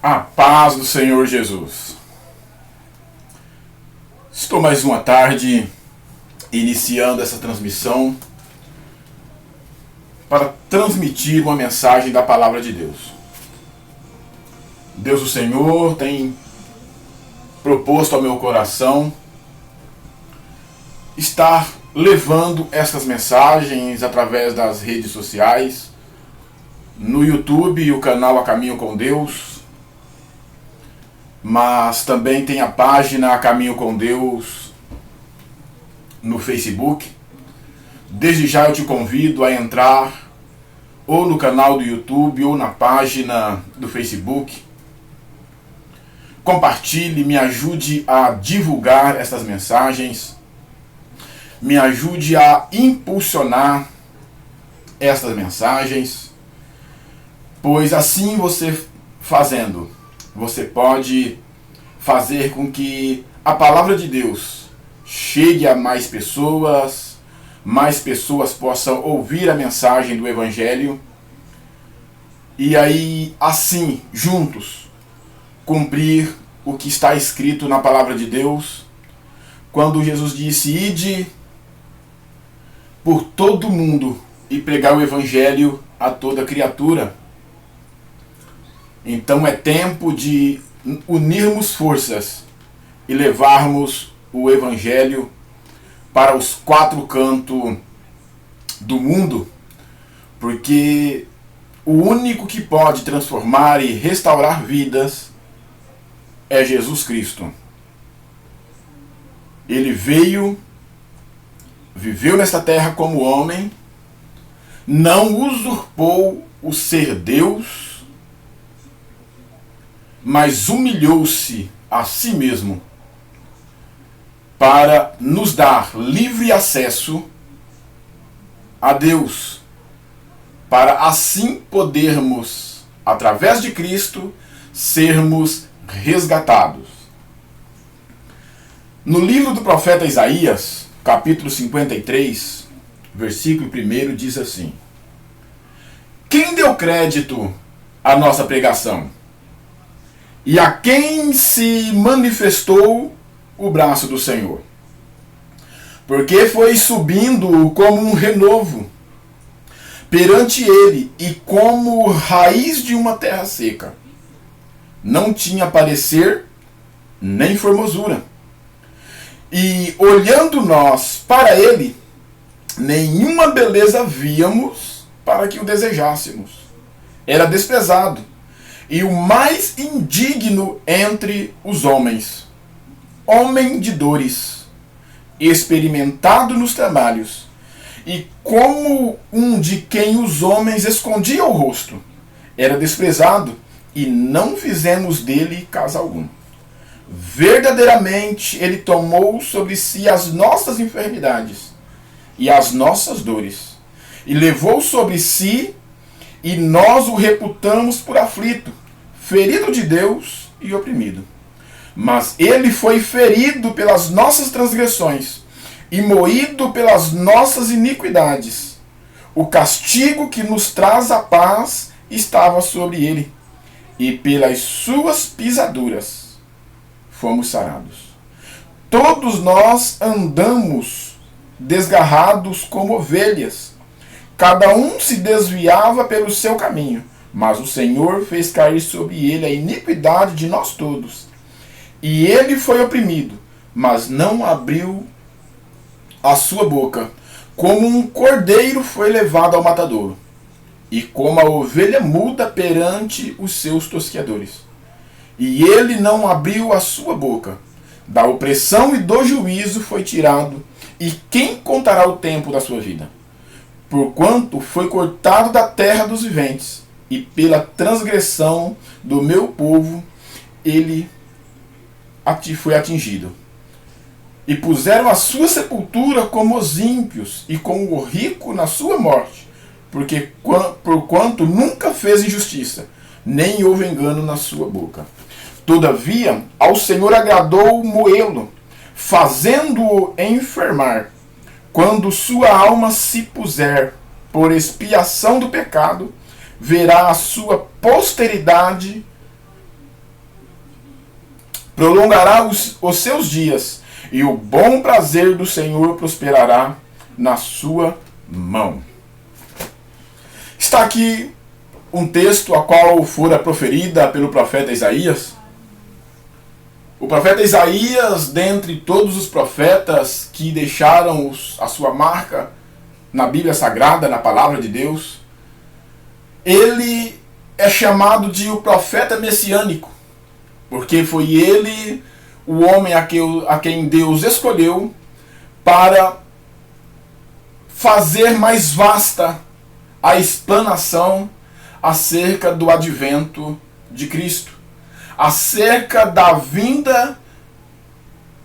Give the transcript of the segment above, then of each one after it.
A paz do Senhor Jesus. Estou mais uma tarde iniciando essa transmissão para transmitir uma mensagem da Palavra de Deus. Deus, o Senhor, tem proposto ao meu coração estar levando essas mensagens através das redes sociais, no YouTube, o canal A Caminho com Deus, mas também tem a página A Caminho com Deus no Facebook. Desde já eu te convido a entrar ou no canal do YouTube ou na página do Facebook. Compartilhe, me ajude a divulgar essas mensagens, me ajude a impulsionar estas mensagens, pois assim você fazendo, você pode fazer com que a palavra de Deus chegue a mais pessoas possam ouvir a mensagem do Evangelho e aí, assim, juntos, cumprir o que está escrito na palavra de Deus, quando Jesus disse: ide por todo mundo e pregar o Evangelho a toda criatura. Então é tempo de unirmos forças e levarmos o Evangelho para os quatro cantos do mundo, porque o único que pode transformar e restaurar vidas é Jesus Cristo. Ele veio, viveu nesta terra como homem, não usurpou o ser Deus, mas humilhou-se a si mesmo para nos dar livre acesso a Deus, para assim podermos, através de Cristo, sermos resgatados. No livro do profeta Isaías, capítulo 53, versículo 1, diz assim: quem deu crédito à nossa pregação? E a quem se manifestou o braço do Senhor? Porque foi subindo como um renovo perante ele, e como raiz de uma terra seca. Não tinha parecer nem formosura. E olhando nós para ele, nenhuma beleza víamos para que o desejássemos. Era desprezado e o mais indigno entre os homens, homem de dores, experimentado nos trabalhos, e como um de quem os homens escondiam o rosto. Era desprezado, e não fizemos dele caso algum. Verdadeiramente ele tomou sobre si as nossas enfermidades e as nossas dores, e levou sobre si, e nós o reputamos por aflito, ferido de Deus e oprimido. Mas ele foi ferido pelas nossas transgressões e moído pelas nossas iniquidades. O castigo que nos traz a paz estava sobre ele, e pelas suas pisaduras fomos sarados. Todos nós andamos desgarrados como ovelhas, cada um se desviava pelo seu caminho, mas o Senhor fez cair sobre ele a iniquidade de nós todos. E ele foi oprimido, mas não abriu a sua boca. Como um cordeiro foi levado ao matadouro, e como a ovelha muda perante os seus tosqueadores. E ele não abriu a sua boca. Da opressão e do juízo foi tirado, e quem contará o tempo da sua vida? Porquanto foi cortado da terra dos viventes, e pela transgressão do meu povo ele foi atingido. E puseram a sua sepultura como os ímpios, e como o rico na sua morte, porque porquanto nunca fez injustiça, nem houve engano na sua boca. Todavia, ao Senhor agradou moê-lo, fazendo-o enfermar. Quando sua alma se puser por expiação do pecado, verá a sua posteridade prolongará os seus dias, e o bom prazer do Senhor prosperará na sua mão. Está aqui um texto a qual fora proferida pelo profeta Isaías. O profeta Isaías, dentre todos os profetas que deixaram a sua marca na Bíblia Sagrada, na Palavra de Deus, ele é chamado de o profeta messiânico, porque foi ele o homem a quem Deus escolheu para fazer mais vasta a explanação acerca do advento de Cristo, acerca da vinda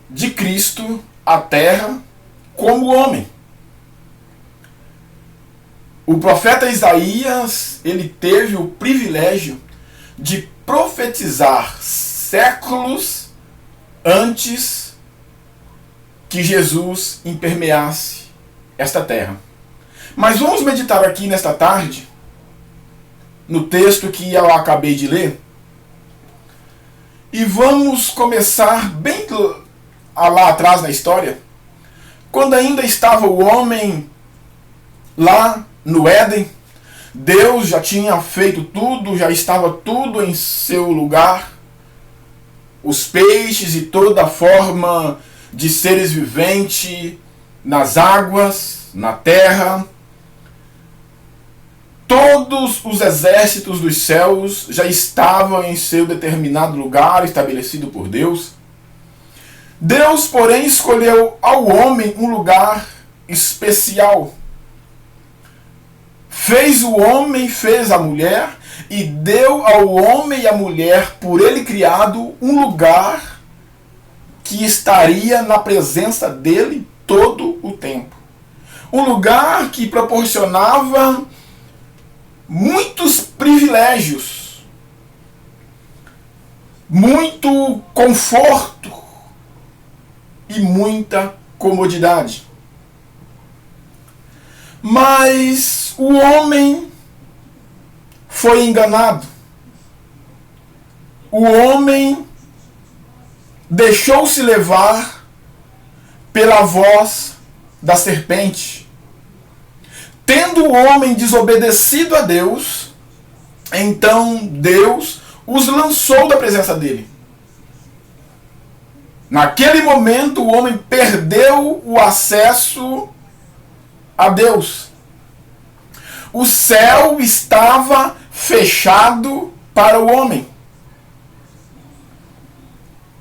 de Cristo à Terra como homem. O profeta Isaías, ele teve o privilégio de profetizar séculos antes que Jesus impermeasse esta terra. Mas vamos meditar aqui nesta tarde, no texto que eu acabei de ler, e vamos começar bem lá atrás na história, quando ainda estava o homem lá no Éden. Deus já tinha feito tudo, já estava tudo em seu lugar. Os peixes e toda forma de seres viventes nas águas, na terra. Todos os exércitos dos céus já estavam em seu determinado lugar, estabelecido por Deus. Deus, porém, escolheu ao homem um lugar especial. Fez o homem, fez a mulher, e deu ao homem e à mulher, por ele criado, um lugar que estaria na presença dele todo o tempo. Um lugar que proporcionava muitos privilégios, muito conforto e muita comodidade. Mas o homem foi enganado. O homem deixou-se levar pela voz da serpente. Tendo o homem desobedecido a Deus, então Deus os lançou da presença dele. Naquele momento, o homem perdeu o acesso a Deus. O céu estava fechado para o homem.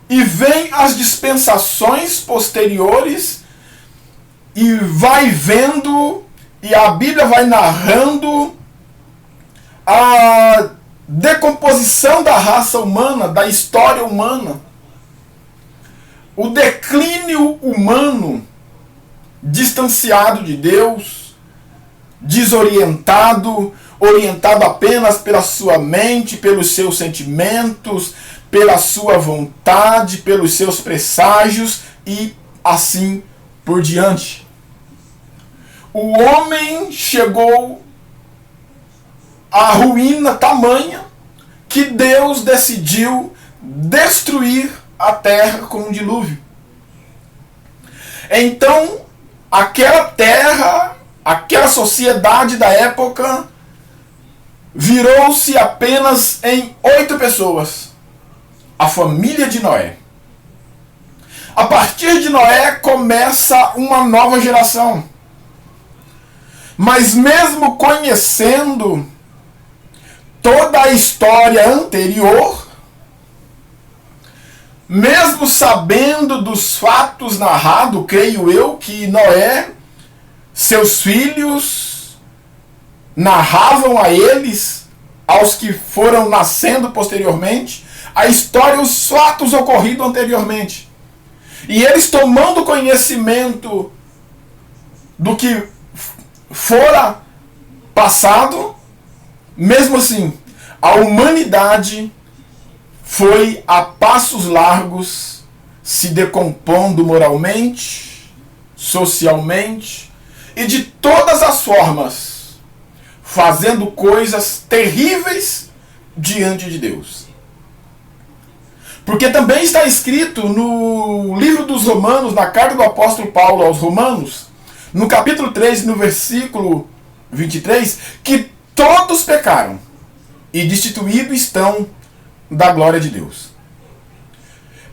E vem as dispensações posteriores e vai vendo, e a Bíblia vai narrando a decomposição da raça humana, da história humana. O declínio humano, distanciado de Deus, desorientado, orientado apenas pela sua mente, pelos seus sentimentos, pela sua vontade, pelos seus presságios e assim por diante. O homem chegou à ruína tamanha que Deus decidiu destruir a terra com um dilúvio. Então, aquela terra, aquela sociedade da época, virou-se apenas em 8 pessoas. A família de Noé. A partir de Noé começa uma nova geração. Mas mesmo conhecendo toda a história anterior, mesmo sabendo dos fatos narrados, creio eu que Noé, seus filhos, narravam a eles, aos que foram nascendo posteriormente, a história, os fatos ocorridos anteriormente. E eles, tomando conhecimento do que fora passado, mesmo assim, a humanidade foi a passos largos se decompondo moralmente, socialmente e de todas as formas, fazendo coisas terríveis diante de Deus. Porque também está escrito no livro dos Romanos, na carta do apóstolo Paulo aos Romanos, no capítulo 3, no versículo 23, que todos pecaram e destituídos estão da glória de Deus.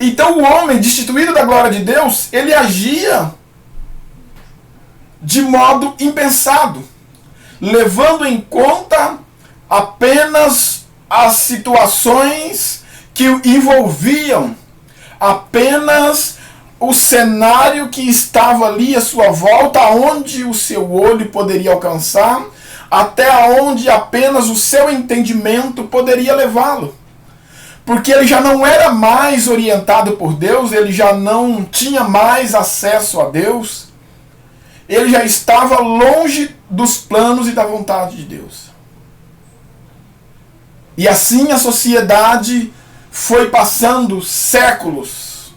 Então o homem destituído da glória de Deus, ele agia de modo impensado, levando em conta apenas as situações que envolviam apenas o cenário que estava ali à sua volta, aonde o seu olho poderia alcançar, até onde apenas o seu entendimento poderia levá-lo. Porque ele já não era mais orientado por Deus, ele já não tinha mais acesso a Deus, ele já estava longe dos planos e da vontade de Deus. E assim a sociedade foi passando séculos,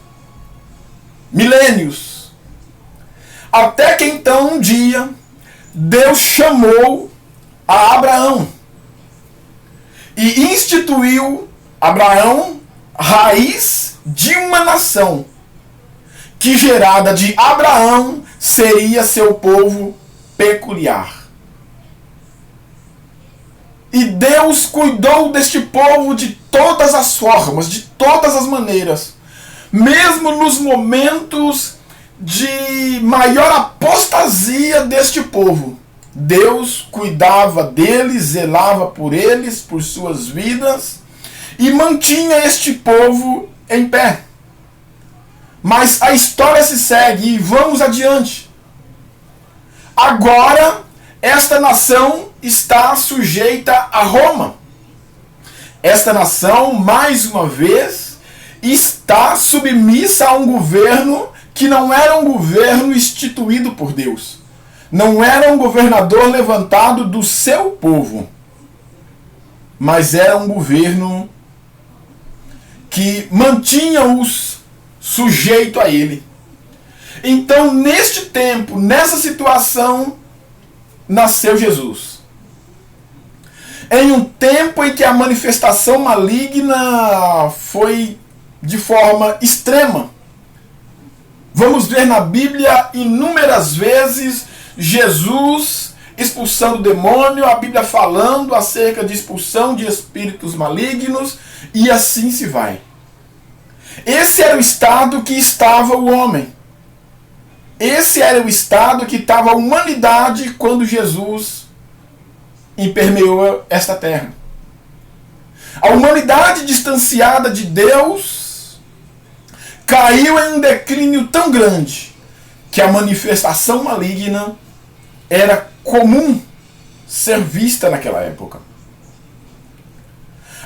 milênios, até que então um dia Deus chamou a Abraão e instituiu Abraão raiz de uma nação que, gerada de Abraão, seria seu povo peculiar. E Deus cuidou deste povo de todas as formas, de todas as maneiras. Mesmo nos momentos de maior apostasia deste povo, Deus cuidava deles, zelava por eles, por suas vidas, e mantinha este povo em pé. Mas a história se segue e vamos adiante. Agora, esta nação está sujeita a Roma. Esta nação, mais uma vez, está submissa a um governo que não era um governo instituído por Deus. Não era um governador levantado do seu povo, mas era um governo que mantinha-os sujeito a ele. Então, neste tempo, nessa situação, nasceu Jesus. Em um tempo em que a manifestação maligna foi de forma extrema. Vamos ver na Bíblia inúmeras vezes Jesus expulsando o demônio, a Bíblia falando acerca de expulsão de espíritos malignos, e assim se vai. Esse era o estado que estava o homem. Esse era o estado que estava a humanidade quando Jesus impermeou esta terra. A humanidade distanciada de Deus caiu em um declínio tão grande que a manifestação maligna era comum ser vista naquela época.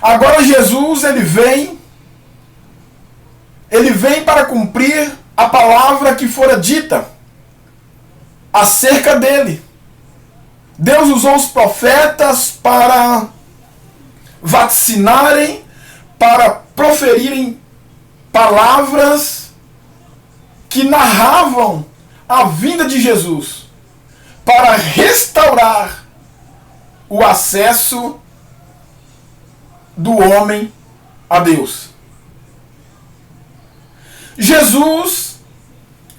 Agora Jesus, ele vem para cumprir a palavra que fora dita acerca dele. Deus usou os profetas para vaticinarem, para proferirem palavras que narravam a vinda de Jesus, para restaurar o acesso do homem a Deus. Jesus,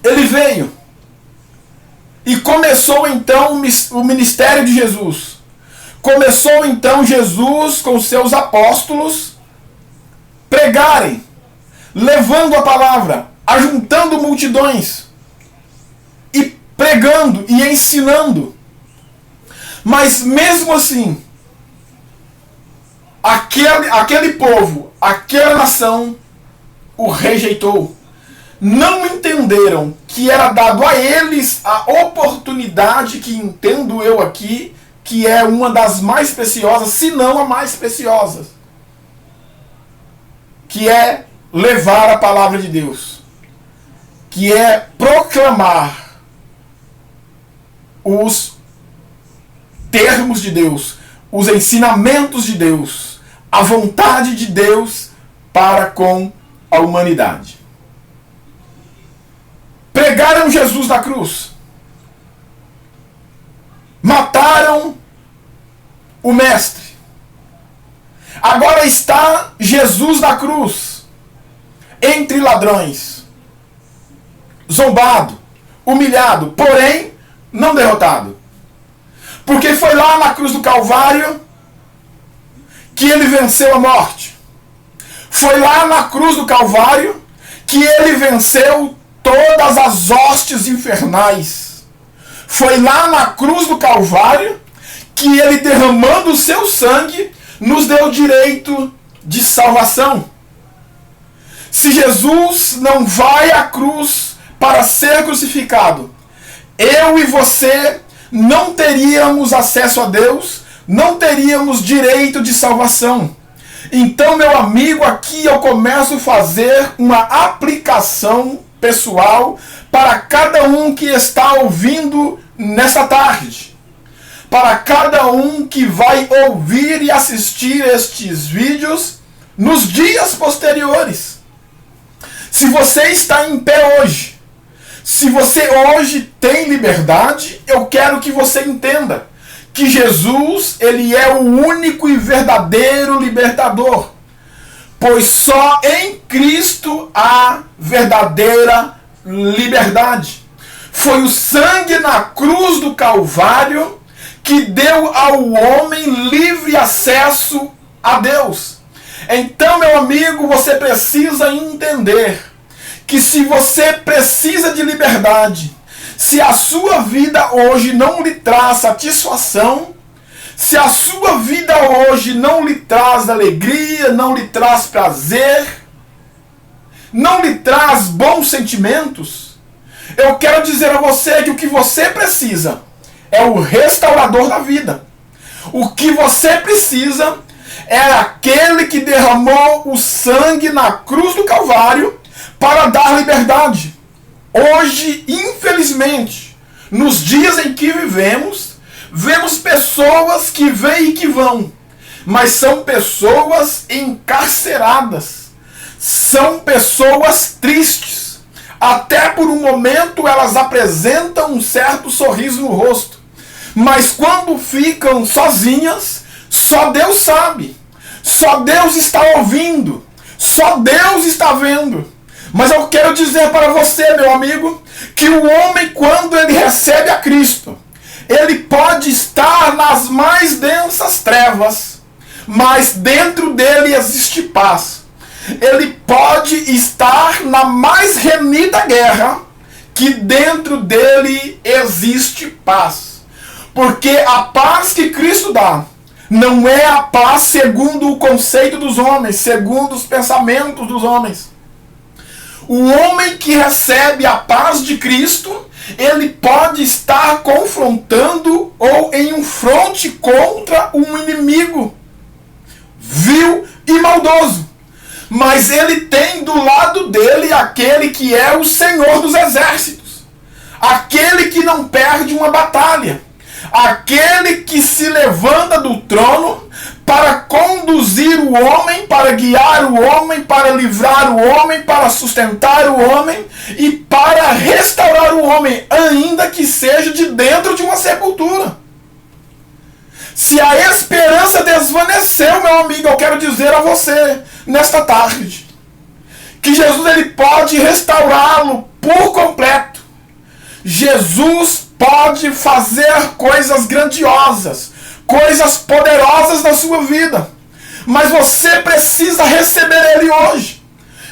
ele veio e começou então o ministério de Jesus. Começou então Jesus com seus apóstolos pregarem, levando a palavra, ajuntando multidões e pregando e ensinando. Mas mesmo assim, aquele povo, aquela nação o rejeitou. Não entenderam que era dado a eles a oportunidade que entendo eu aqui, que é uma das mais preciosas, se não a mais preciosa, que é levar a palavra de Deus, que é proclamar os termos de Deus, os ensinamentos de Deus, a vontade de Deus para com a humanidade. Pregaram Jesus na cruz. Mataram o Mestre. Agora está Jesus na cruz. entre ladrões, zombado, humilhado, porém não derrotado. Porque foi lá na cruz do Calvário que ele venceu a morte. Foi lá na cruz do Calvário que ele venceu todas as hostes infernais. Foi lá na cruz do Calvário que ele, derramando o seu sangue, nos deu direito de salvação. Se Jesus não vai à cruz para ser crucificado, eu e você não teríamos acesso a Deus, não teríamos direito de salvação. Então, meu amigo, aqui eu começo a fazer uma aplicação pessoal para cada um que está ouvindo nessa tarde. Para cada um que vai ouvir e assistir estes vídeos nos dias posteriores. Se você está em pé hoje, se você hoje tem liberdade, eu quero que você entenda que Jesus, ele é o único e verdadeiro libertador. Pois só em Cristo há verdadeira liberdade. Foi o sangue na cruz do Calvário que deu ao homem livre acesso a Deus. Então, meu amigo, você precisa entender que se você precisa de liberdade, se a sua vida hoje não lhe traz satisfação, se a sua vida hoje não lhe traz alegria, não lhe traz prazer, não lhe traz bons sentimentos, eu quero dizer a você que o que você precisa é o restaurador da vida. O que você precisa é aquele que derramou o sangue na cruz do Calvário para dar liberdade. Hoje, infelizmente, nos dias em que vivemos, vemos pessoas que vêm e que vão, mas são pessoas encarceradas, são pessoas tristes. Até por um momento elas apresentam um certo sorriso no rosto, mas quando ficam sozinhas, só Deus sabe, só Deus está ouvindo, só Deus está vendo. Mas eu quero dizer para você, meu amigo, que o homem, quando ele recebe a Cristo, ele pode estar nas mais densas trevas, mas dentro dele existe paz. Ele pode estar na mais renhida guerra, que dentro dele existe paz. Porque a paz que Cristo dá não é a paz segundo o conceito dos homens, segundo os pensamentos dos homens. O homem que recebe a paz de Cristo, ele pode estar confrontando ou em um fronte contra um inimigo vil e maldoso. Mas ele tem do lado dele aquele que é o Senhor dos exércitos. Aquele que não perde uma batalha. Aquele que se levanta do trono para conduzir o homem, para guiar o homem, para livrar o homem, para sustentar o homem e para restaurar o homem, ainda que seja de dentro de uma sepultura. Se a esperança desvaneceu, meu amigo, eu quero dizer a você, nesta tarde, que Jesus ele pode restaurá-lo por completo. Jesus pode fazer coisas grandiosas, coisas poderosas na sua vida. Mas você precisa receber Ele hoje.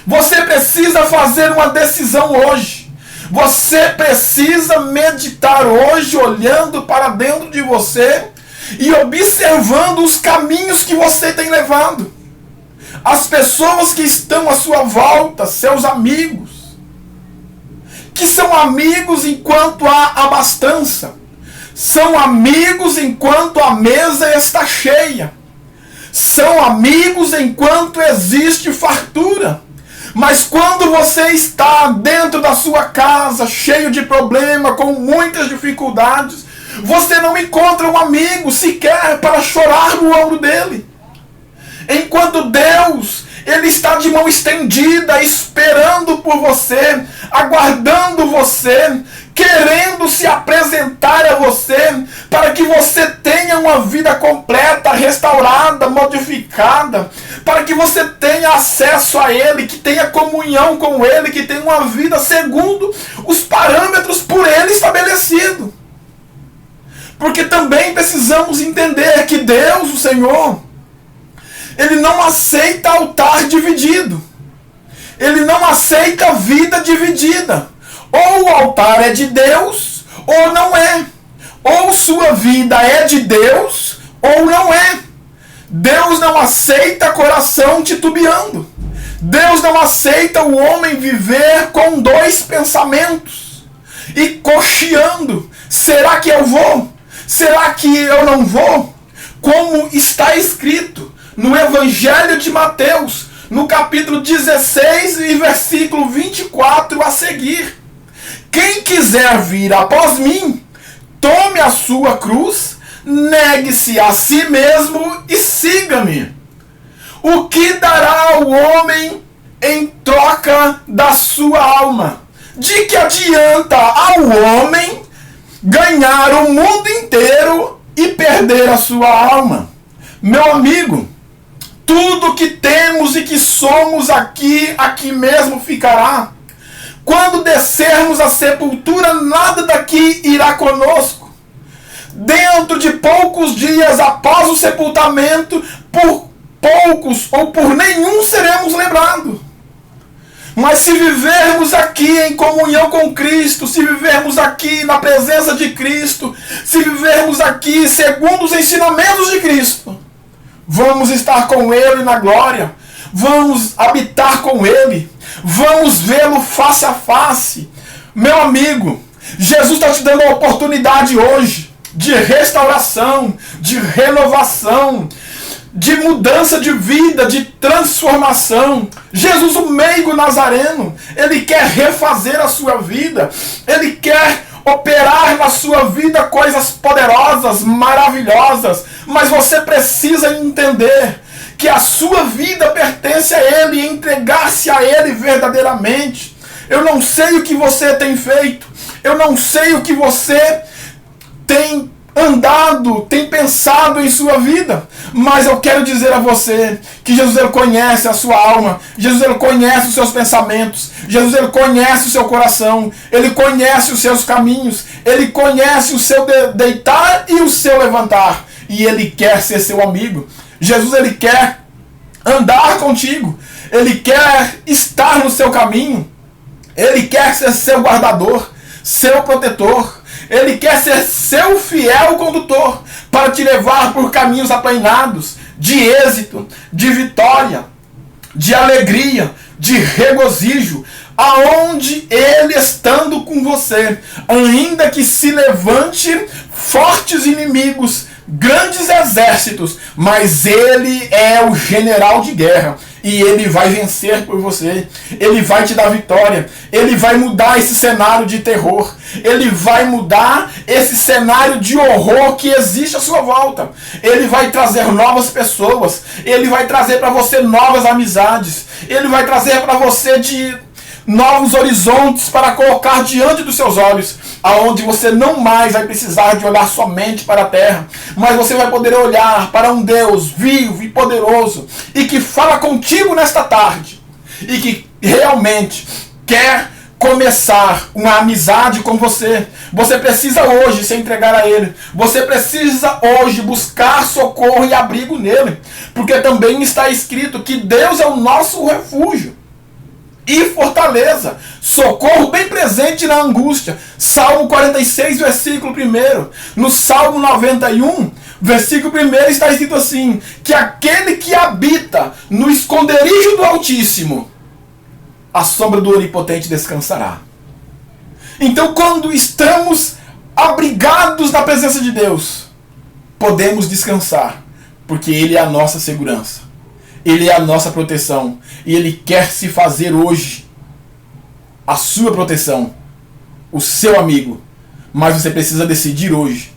Você precisa fazer uma decisão hoje. Você precisa meditar hoje, olhando para dentro de você e observando os caminhos que você tem levado. As pessoas que estão à sua volta, seus amigos, que são amigos enquanto há abastança. São amigos enquanto a mesa está cheia. São amigos enquanto existe fartura. Mas quando você está dentro da sua casa, cheio de problema, com muitas dificuldades, você não encontra um amigo sequer para chorar no ombro dele. Enquanto Deus, Ele está de mão estendida, esperando por você, aguardando você, querendo se apresentar a você, para que você tenha uma vida completa, restaurada, modificada, para que você tenha acesso a Ele, que tenha comunhão com Ele, que tenha uma vida segundo os parâmetros por Ele estabelecido. Porque também precisamos entender que Deus, o Senhor, Ele não aceita altar dividido. Ele não aceita vida dividida. Ou o altar é de Deus, ou não é. Ou sua vida é de Deus, ou não é. Deus não aceita coração titubeando. Deus não aceita o homem viver com dois pensamentos e cocheando. Será que eu vou? Será que eu não vou? Como está escrito no Evangelho de Mateus, no capítulo 16 e versículo 24 a seguir. Quem quiser vir após mim, tome a sua cruz, negue-se a si mesmo e siga-me. O que dará o homem em troca da sua alma? De que adianta ao homem ganhar o mundo inteiro e perder a sua alma? Meu amigo, tudo que temos e que somos aqui mesmo ficará. Quando descermos a sepultura, nada daqui irá conosco. Dentro de poucos dias após o sepultamento, por poucos ou por nenhum seremos lembrados. Mas se vivermos aqui em comunhão com Cristo, se vivermos aqui na presença de Cristo, se vivermos aqui segundo os ensinamentos de Cristo, vamos estar com Ele na glória, vamos habitar com Ele, vamos vê-lo face a face. Meu amigo, Jesus está te dando a oportunidade hoje de restauração, de renovação, de mudança de vida, de transformação. Jesus, o meigo nazareno, Ele quer refazer a sua vida, Ele quer operar na sua vida coisas poderosas, maravilhosas, mas você precisa entender que a sua vida pertence a Ele e entregar-se a Ele verdadeiramente. Eu não sei o que você tem feito, eu não sei o que você tem andado, tem pensado em sua vida, mas eu quero dizer a você que Jesus, Ele conhece a sua alma, Jesus, Ele conhece os seus pensamentos, Jesus, Ele conhece o seu coração, Ele conhece os seus caminhos, Ele conhece o seu deitar e o seu levantar, e Ele quer ser seu amigo. Jesus, Ele quer andar contigo, Ele quer estar no seu caminho, Ele quer ser seu guardador, seu protetor, Ele quer ser seu fiel condutor para te levar por caminhos aplainados, de êxito, de vitória, de alegria, de regozijo, aonde Ele estando com você, ainda que se levante fortes inimigos, grandes exércitos, mas Ele é o general de guerra. E Ele vai vencer por você. Ele vai te dar vitória. Ele vai mudar esse cenário de terror. Ele vai mudar esse cenário de horror que existe à sua volta. Ele vai trazer novas pessoas. Ele vai trazer para você novas amizades. Ele vai trazer para você novos horizontes para colocar diante dos seus olhos, aonde você não mais vai precisar de olhar somente para a terra, mas você vai poder olhar para um Deus vivo e poderoso, e que fala contigo nesta tarde, e que realmente quer começar uma amizade com você. Você precisa hoje se entregar a Ele. Você precisa hoje buscar socorro e abrigo nele, porque também está escrito que Deus é o nosso refúgio e fortaleza, socorro bem presente na angústia. Salmo 46, versículo 1. No Salmo 91, versículo 1, está escrito assim: que aquele que habita no esconderijo do Altíssimo, a sombra do Onipotente descansará. Então, quando estamos abrigados na presença de Deus, podemos descansar, porque Ele é a nossa segurança, Ele é a nossa proteção, e Ele quer se fazer hoje a sua proteção, o seu amigo. Mas você precisa decidir hoje.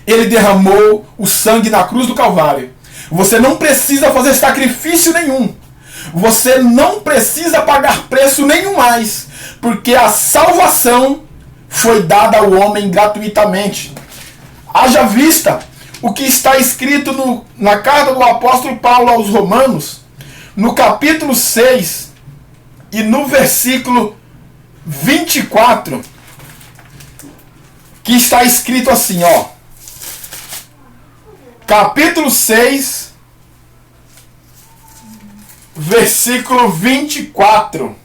Ele derramou o sangue na cruz do Calvário. Você não precisa fazer sacrifício nenhum. Você não precisa pagar preço nenhum mais, porque a salvação foi dada ao homem gratuitamente. Haja vista o que está escrito na carta do apóstolo Paulo aos Romanos, no capítulo 6 e no versículo 24, que está escrito assim, ó. Capítulo 6, versículo 24.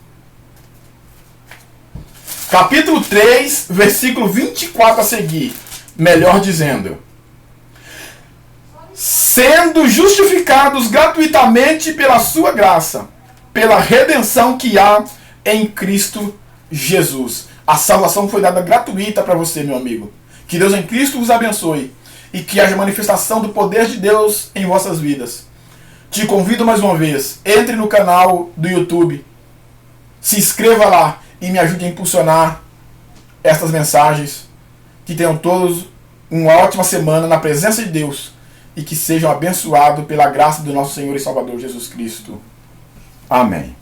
Capítulo 3, versículo 24 a seguir. Melhor dizendo: sendo justificados gratuitamente pela sua graça, pela redenção que há em Cristo Jesus. A salvação foi dada gratuita para você, meu amigo. Que Deus em Cristo vos abençoe e que haja manifestação do poder de Deus em vossas vidas. Te convido mais uma vez, entre no canal do YouTube, se inscreva lá e me ajude a impulsionar estas mensagens. Que tenham todos uma ótima semana na presença de Deus e que sejam abençoados pela graça do nosso Senhor e Salvador Jesus Cristo. Amém.